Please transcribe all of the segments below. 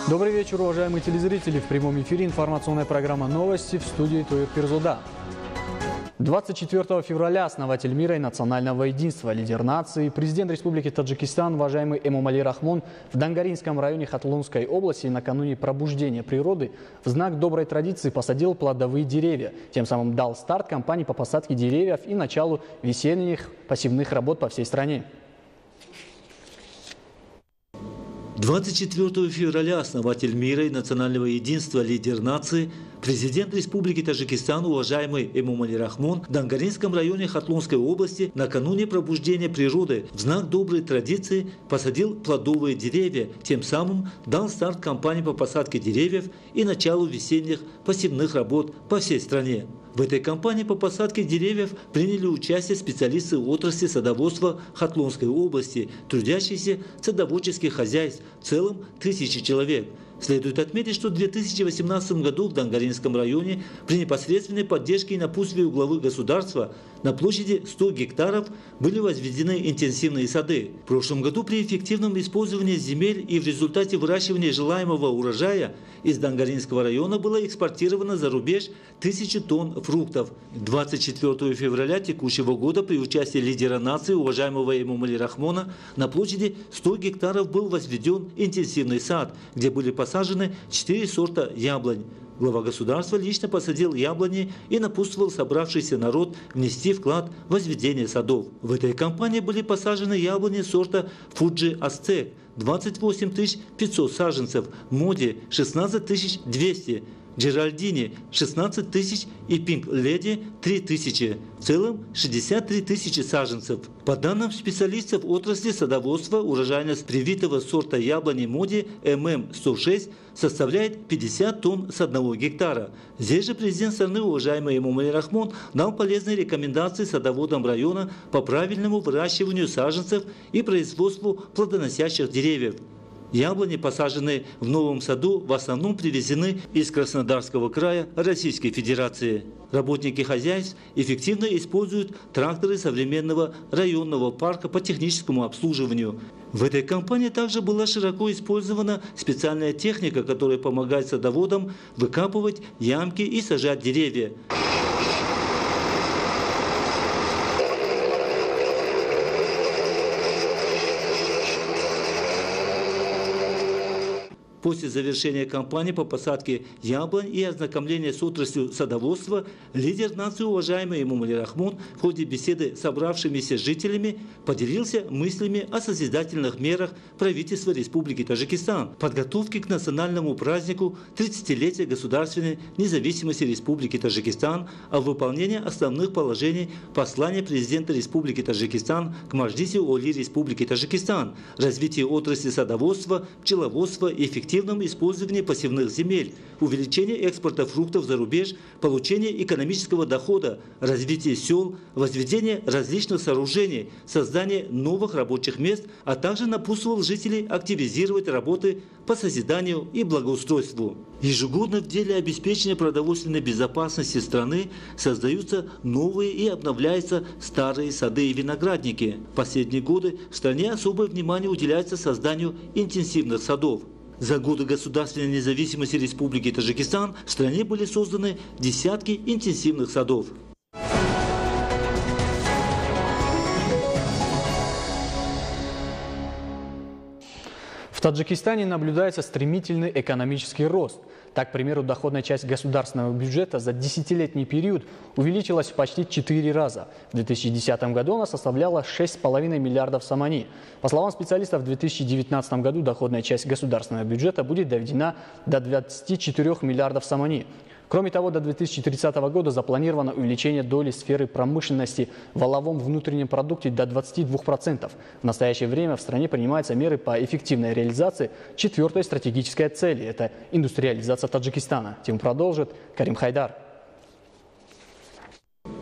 Добрый вечер, уважаемые телезрители. В прямом эфире информационная программа «Новости» в студии Туир Пирзуда. 24 февраля основатель мира и национального единства, лидер нации, президент Республики Таджикистан, уважаемый Эмомали Рахмон, в Дангаринском районе Хатлунской области накануне пробуждения природы в знак доброй традиции посадил плодовые деревья. Тем самым дал старт кампании по посадке деревьев и началу весенних пассивных работ по всей стране. 24 февраля основатель мира и национального единства, лидер нации, президент Республики Таджикистан, уважаемый Эмомали Рахмон, в Дангаринском районе Хатлунской области накануне пробуждения природы в знак доброй традиции посадил плодовые деревья, тем самым дал старт кампании по посадке деревьев и началу весенних пассивных работ по всей стране. В этой кампании по посадке деревьев приняли участие специалисты отрасли садоводства Хатлунской области, трудящиеся садоводческих хозяйств, в целом 1000 человек. Следует отметить, что в 2018 году в Дангаринском районе при непосредственной поддержке и напутствии у главы государства на площади 100 гектаров были возведены интенсивные сады. В прошлом году при эффективном использовании земель и в результате выращивания желаемого урожая из Дангаринского района было экспортировано за рубеж 1000 тонн фруктов. 24 февраля текущего года при участии лидера нации, уважаемого Эмомали Рахмона, на площади 100 гектаров был возведен интенсивный сад, где были посажены 4 сорта яблонь. Глава государства лично посадил яблони и напутствовал собравшийся народ внести вклад в возведение садов. В этой кампании были посажены яблони сорта Фуджи Ацтек 28 500 саженцев, Моди 16 200, Джеральдини 16 тысяч и Пинк Леди 3000. В целом 63 000 саженцев. По данным специалистов отрасли садоводства, урожайность привитого сорта яблони Моди ММ106 составляет 50 тонн с 1 гектара. Здесь же президент страны, уважаемый Эмомали Рахмон, дал полезные рекомендации садоводам района по правильному выращиванию саженцев и производству плодоносящих деревьев. Яблони, посаженные в новом саду, в основном привезены из Краснодарского края Российской Федерации. Работники хозяйств эффективно используют тракторы современного районного парка по техническому обслуживанию. В этой кампании также была широко использована специальная техника, которая помогает садоводам выкапывать ямки и сажать деревья. После завершения кампании по посадке яблонь и ознакомления с отраслью садоводства, лидер нации, уважаемый Эмомали Рахмон, в ходе беседы с собравшимися жителями поделился мыслями о созидательных мерах правительства Республики Таджикистан, подготовке к национальному празднику 30-летия государственной независимости Республики Таджикистан, о выполнении основных положений послания президента Республики Таджикистан к Маджлису Оли Республики Таджикистан, развитии отрасли садоводства, пчеловодства и эффективном использовании пассивных земель, увеличение экспорта фруктов за рубеж, получение экономического дохода, развитие сел, возведение различных сооружений, создание новых рабочих мест, а также напутствовал жителей активизировать работы по созиданию и благоустройству. Ежегодно в деле обеспечения продовольственной безопасности страны создаются новые и обновляются старые сады и виноградники. В последние годы в стране особое внимание уделяется созданию интенсивных садов. За годы государственной независимости Республики Таджикистан в стране были созданы десятки интенсивных садов. В Таджикистане наблюдается стремительный экономический рост. Так, к примеру, доходная часть государственного бюджета за десятилетний период увеличилась в почти 4 раза. В 2010 году она составляла 6,5 миллиардов сомани. По словам специалистов, в 2019 году доходная часть государственного бюджета будет доведена до 24 миллиардов сомани. Кроме того, до 2030 года запланировано увеличение доли сферы промышленности в валовом внутреннем продукте до 22%. В настоящее время в стране принимаются меры по эффективной реализации 4-й стратегической цели – это индустриализация Таджикистана. Тему продолжит Карим Хайдар.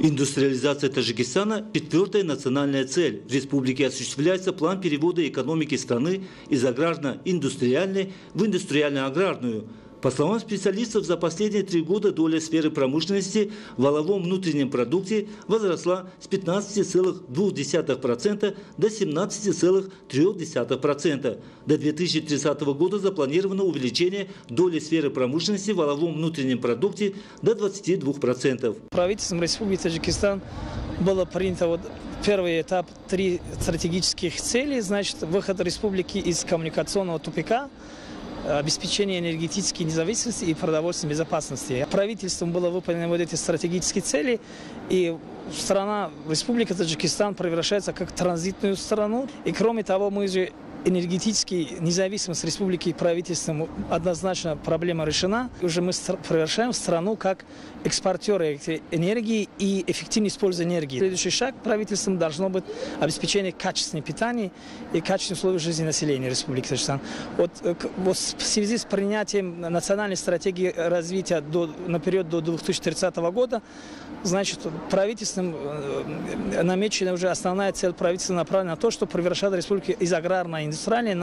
Индустриализация Таджикистана – 4-я национальная цель. В республике осуществляется план перевода экономики страны из аграрно-индустриальной в индустриально-аграрную. По словам специалистов, за последние 3 года доля сферы промышленности в валовом внутреннем продукте возросла с 15,2% до 17,3%. До 2030 года запланировано увеличение доли сферы промышленности в валовом внутреннем продукте до 22%. Правительством Республики Таджикистан было принято первый этап 3 стратегических целей, значит, выход республики из коммуникационного тупика, обеспечение энергетической независимости и продовольственной безопасности. Правительством было выполнены эти стратегические цели, и Республика Таджикистан превращается как транзитную страну. И кроме того, мы же энергетически независимость республики и правительством однозначно проблема решена. Уже мы превращаем страну как экспортеры энергии и эффективное использование энергии. Следующий шаг правительством должно быть обеспечение качественного питания и качественных условий жизни населения Республики Таджикистан. В связи с принятием национальной стратегии развития на период до 2030 года, значит, правительством намечена уже основная цель правительства, направлена на то, чтобы превращать республику из аграрной индустриальной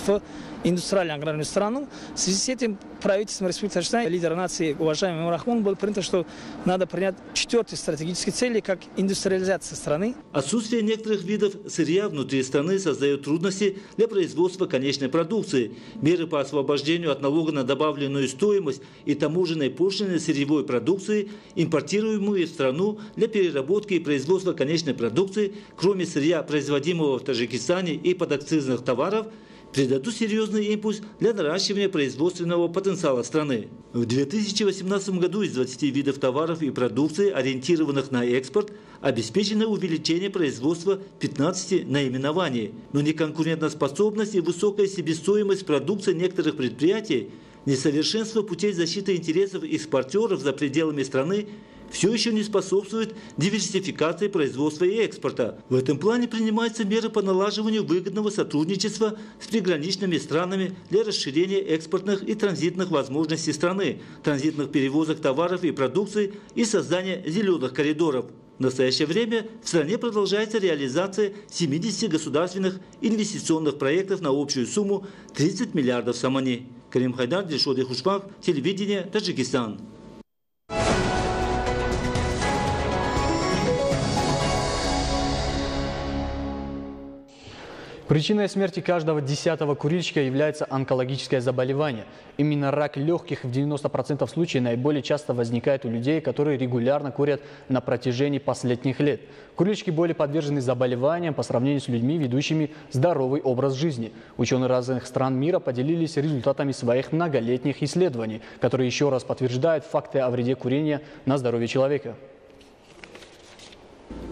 в индустриальную аграрную страну. В связи с этим правительством Республики Таджикистан, лидер нации, уважаемый Эмомали, был принято, что надо принять 4-й стратегические цели, как индустриализация страны. Отсутствие некоторых видов сырья внутри страны создает трудности для производства конечной продукции. Меры по освобождению от налога на добавленную стоимость и таможенной пошлины сырьевой продукции, импортируемую в страну для переработки и производства конечной продукции, кроме сырья, производимого в Таджикистане и подакцизных товаров, придадут серьезный импульс для наращивания производственного потенциала страны. В 2018 году из 20 видов товаров и продукции, ориентированных на экспорт, обеспечено увеличение производства 15 наименований. Но неконкурентоспособность и высокая себестоимость продукции некоторых предприятий, несовершенство путей защиты интересов экспортеров за пределами страны все еще не способствует диверсификации производства и экспорта. В этом плане принимаются меры по налаживанию выгодного сотрудничества с приграничными странами для расширения экспортных и транзитных возможностей страны, транзитных перевозок товаров и продукции и создания зеленых коридоров. В настоящее время в стране продолжается реализация 70 государственных инвестиционных проектов на общую сумму 30 миллиардов самани. Карим Хайдар, Дилшод Хушбак, телевидение, Таджикистан. Причиной смерти каждого 10-го курильщика является онкологическое заболевание. Именно рак легких в 90% случаев наиболее часто возникает у людей, которые регулярно курят на протяжении последних лет. Курильщики более подвержены заболеваниям по сравнению с людьми, ведущими здоровый образ жизни. Ученые разных стран мира поделились результатами своих многолетних исследований, которые еще раз подтверждают факты о вреде курения на здоровье человека.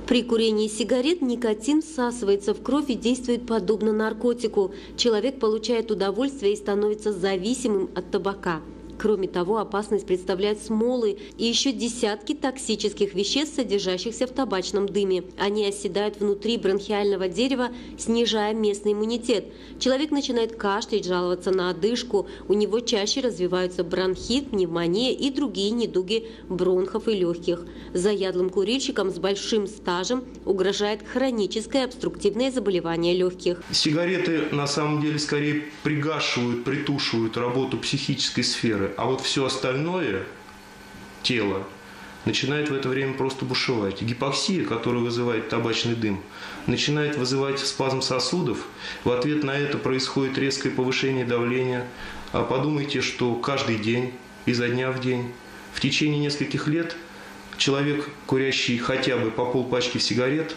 При курении сигарет никотин всасывается в кровь и действует подобно наркотику. Человек получает удовольствие и становится зависимым от табака. Кроме того, опасность представляют смолы и еще десятки токсических веществ, содержащихся в табачном дыме. Они оседают внутри бронхиального дерева, снижая местный иммунитет. Человек начинает кашлять, жаловаться на одышку. У него чаще развиваются бронхит, пневмония и другие недуги бронхов и легких. Заядлым курильщикам с большим стажем угрожает хроническое обструктивное заболевание легких. Сигареты на самом деле скорее притушивают работу психической сферы. А вот все остальное, тело, начинает в это время просто бушевать. Гипоксия, которая вызывает табачный дым, начинает вызывать спазм сосудов. В ответ на это происходит резкое повышение давления. А подумайте, что каждый день, изо дня в день, в течение нескольких лет человек, курящий хотя бы по полпачки сигарет,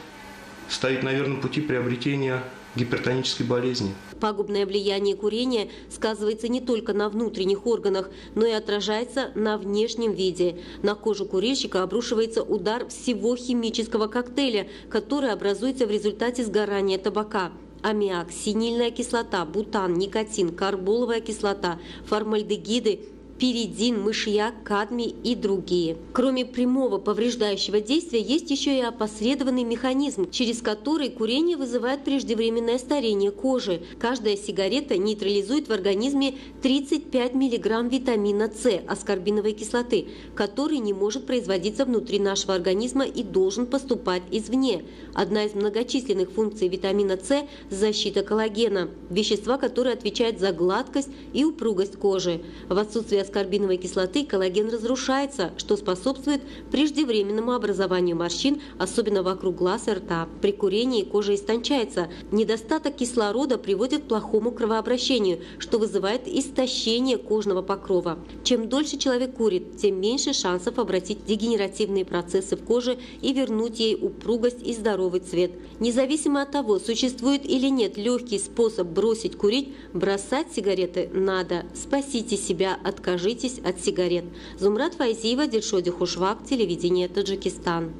стоит на верном пути приобретения гипертонической болезни. Пагубное влияние курения сказывается не только на внутренних органах, но и отражается на внешнем виде. На кожу курильщика обрушивается удар всего химического коктейля, который образуется в результате сгорания табака. Аммиак, синильная кислота, бутан, никотин, карболовая кислота, формальдегиды, пиридин, мышьяк, кадмий и другие. Кроме прямого повреждающего действия, есть еще и опосредованный механизм, через который курение вызывает преждевременное старение кожи. Каждая сигарета нейтрализует в организме 35 мг витамина С, аскорбиновой кислоты, который не может производиться внутри нашего организма и должен поступать извне. Одна из многочисленных функций витамина С – защита коллагена, вещества, которое отвечает за гладкость и упругость кожи. В отсутствие аскорбиновой кислоты коллаген разрушается, что способствует преждевременному образованию морщин, особенно вокруг глаз и рта. При курении кожа истончается. Недостаток кислорода приводит к плохому кровообращению, что вызывает истощение кожного покрова. Чем дольше человек курит, тем меньше шансов обратить дегенеративные процессы в коже и вернуть ей упругость и здоровый цвет. Независимо от того, существует или нет легкий способ бросить курить, бросать сигареты надо. Спасите себя, откажитесь от сигарет. Зумрат Файзиева, Дильшоди Хушвак, телевидение Таджикистан.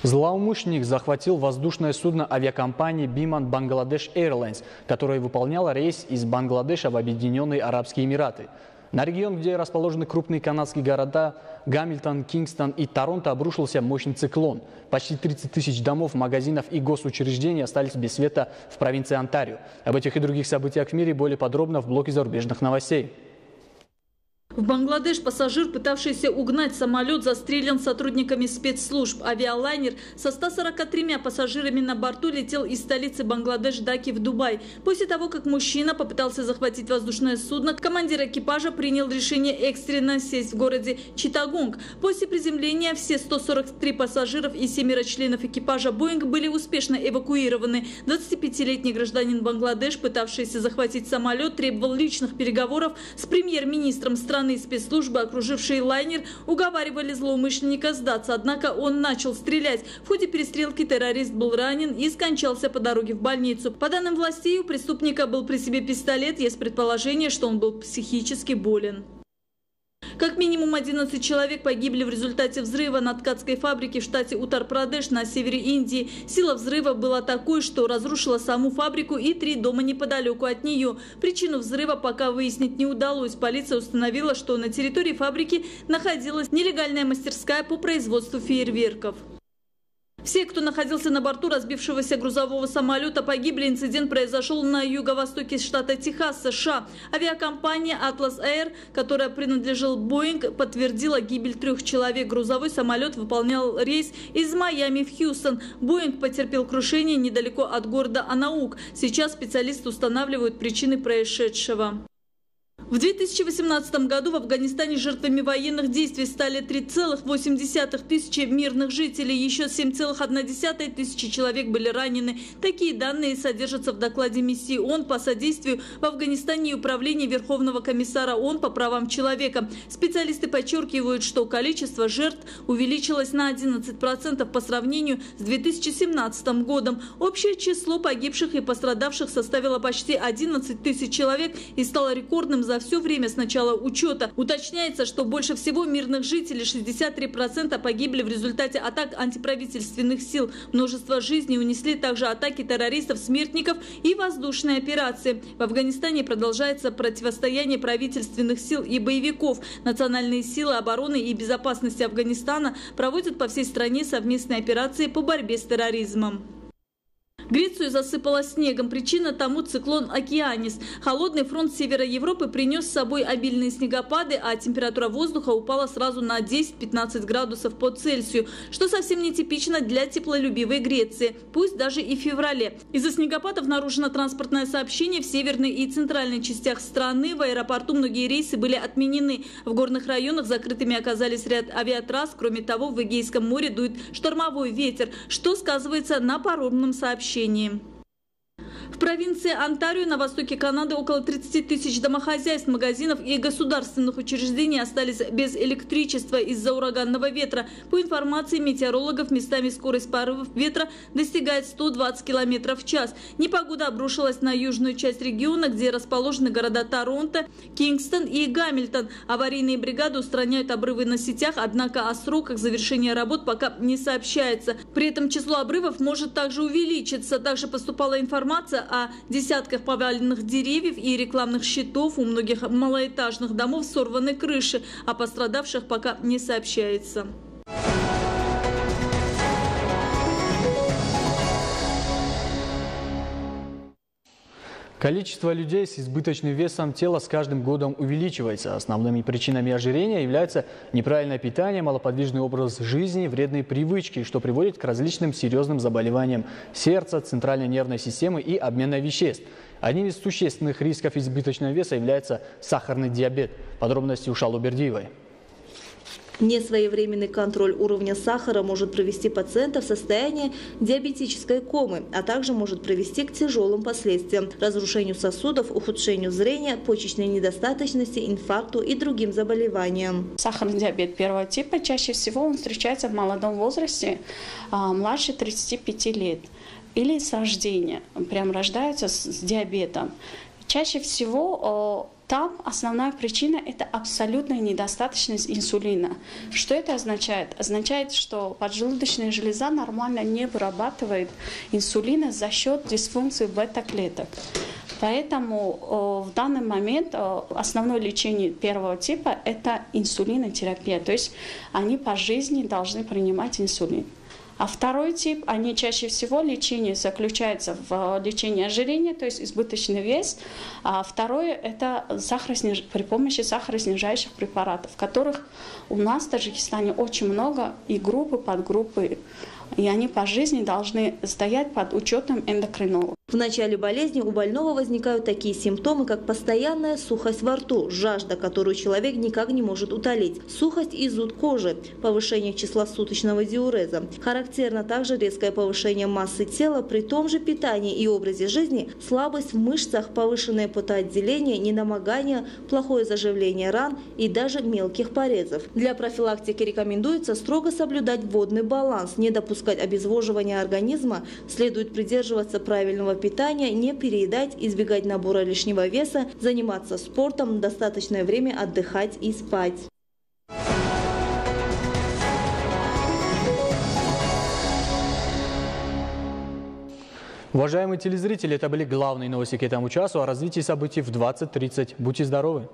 Злоумышленник захватил воздушное судно авиакомпании Biman Bangladesh Airlines, которое выполняло рейс из Бангладеша в Объединенные Арабские Эмираты. На регион, где расположены крупные канадские города Гамильтон, Кингстон и Торонто, обрушился мощный циклон. Почти 30 тысяч домов, магазинов и госучреждений остались без света в провинции Онтарио. Об этих и других событиях в мире более подробно в блоке зарубежных новостей. В Бангладеш пассажир, пытавшийся угнать самолет, застрелен сотрудниками спецслужб. Авиалайнер со 143 пассажирами на борту летел из столицы Бангладеш Даки в Дубай. После того, как мужчина попытался захватить воздушное судно, командир экипажа принял решение экстренно сесть в городе Читтагонг. После приземления все 143 пассажиров и 7 членов экипажа «Боинг» были успешно эвакуированы. 25-летний гражданин Бангладеш, пытавшийся захватить самолет, требовал личных переговоров с премьер-министром страны. Спецслужбы, окружившие лайнер, уговаривали злоумышленника сдаться, однако он начал стрелять. В ходе перестрелки террорист был ранен и скончался по дороге в больницу. По данным властей, у преступника был при себе пистолет, есть предположение, что он был психически болен. Как минимум 11 человек погибли в результате взрыва на ткацкой фабрике в штате Утар-Прадеш на севере Индии. Сила взрыва была такой, что разрушила саму фабрику и 3 дома неподалеку от нее. Причину взрыва пока выяснить не удалось. Полиция установила, что на территории фабрики находилась нелегальная мастерская по производству фейерверков. Все, кто находился на борту разбившегося грузового самолета, погибли. Инцидент произошел на юго-востоке штата Техас, США. Авиакомпания Atlas Air, которая принадлежала Boeing, подтвердила гибель 3 человек. Грузовой самолет выполнял рейс из Майами в Хьюстон. Boeing потерпел крушение недалеко от города Анаук. Сейчас специалисты устанавливают причины происшедшего. В 2018 году в Афганистане жертвами военных действий стали 3,8 тысячи мирных жителей. Еще 7,1 тысячи человек были ранены. Такие данные содержатся в докладе миссии ООН по содействию в Афганистане и Управления Верховного комиссара ООН по правам человека. Специалисты подчеркивают, что количество жертв увеличилось на 11% по сравнению с 2017 годом. Общее число погибших и пострадавших составило почти 11 тысяч человек и стало рекордным за все время с начала учета. Уточняется, что больше всего мирных жителей, 63%, погибли в результате атак антиправительственных сил. Множество жизней унесли также атаки террористов-смертников и воздушные операции. В Афганистане продолжается противостояние правительственных сил и боевиков. Национальные силы обороны и безопасности Афганистана проводят по всей стране совместные операции по борьбе с терроризмом. Грецию засыпало снегом. Причина тому циклон Океанис. Холодный фронт севера Европы принес с собой обильные снегопады, а температура воздуха упала сразу на 10-15 градусов по Цельсию, что совсем нетипично для теплолюбивой Греции, пусть даже и в феврале. Из-за снегопадов нарушено транспортное сообщение в северной и центральной частях страны. В аэропорту многие рейсы были отменены. В горных районах закрытыми оказались ряд авиатрасс. Кроме того, в Эгейском море дует штормовой ветер, что сказывается на паромном сообщении. В провинции Онтарио на востоке Канады около 30 тысяч домохозяйств, магазинов и государственных учреждений остались без электричества из-за ураганного ветра. По информации метеорологов, местами скорость порывов ветра достигает 120 км в час. Непогода обрушилась на южную часть региона, где расположены города Торонто, Кингстон и Гамильтон. Аварийные бригады устраняют обрывы на сетях, однако о сроках завершения работ пока не сообщается. При этом число обрывов может также увеличиться. Также поступала информация о десятках поваленных деревьев и рекламных щитов. У многих малоэтажных домов сорваны крыши, о пострадавших пока не сообщается. Количество людей с избыточным весом тела с каждым годом увеличивается. Основными причинами ожирения являются неправильное питание, малоподвижный образ жизни, вредные привычки, что приводит к различным серьезным заболеваниям сердца, центральной нервной системы и обмена веществ. Одним из существенных рисков избыточного веса является сахарный диабет. Подробности у Шалубердиевой. Несвоевременный контроль уровня сахара может привести пациента в состояние диабетической комы, а также может привести к тяжелым последствиям – разрушению сосудов, ухудшению зрения, почечной недостаточности, инфаркту и другим заболеваниям. Сахарный диабет первого типа чаще всего он встречается в молодом возрасте, младше 35 лет, или с рождения, прям рождаются с диабетом. Чаще всего там основная причина – это абсолютная недостаточность инсулина. Что это означает? Означает, что поджелудочная железа нормально не вырабатывает инсулина за счет дисфункции бета-клеток. Поэтому в данный момент основное лечение первого типа – это инсулинотерапия. То есть они по жизни должны принимать инсулин. А второй тип, они чаще всего лечение заключается в лечении ожирения, то есть избыточный вес. А второе – это при помощи сахароснижающих препаратов, которых у нас в Таджикистане очень много, и группы, подгруппы. И они по жизни должны стоять под учетом эндокринолога. В начале болезни у больного возникают такие симптомы, как постоянная сухость во рту, жажда, которую человек никак не может утолить, сухость и зуд кожи, повышение числа суточного диуреза. Характерно также резкое повышение массы тела при том же питании и образе жизни, слабость в мышцах, повышенное потоотделение, недомогание, плохое заживление ран и даже мелких порезов. Для профилактики рекомендуется строго соблюдать водный баланс, не допускать обезвоживания организма, следует придерживаться правильного питания, не переедать, избегать набора лишнего веса, заниматься спортом, достаточное время отдыхать и спать. Уважаемые телезрители, это были главные новости к этому часу. О развитии событий в 20:30. Будьте здоровы!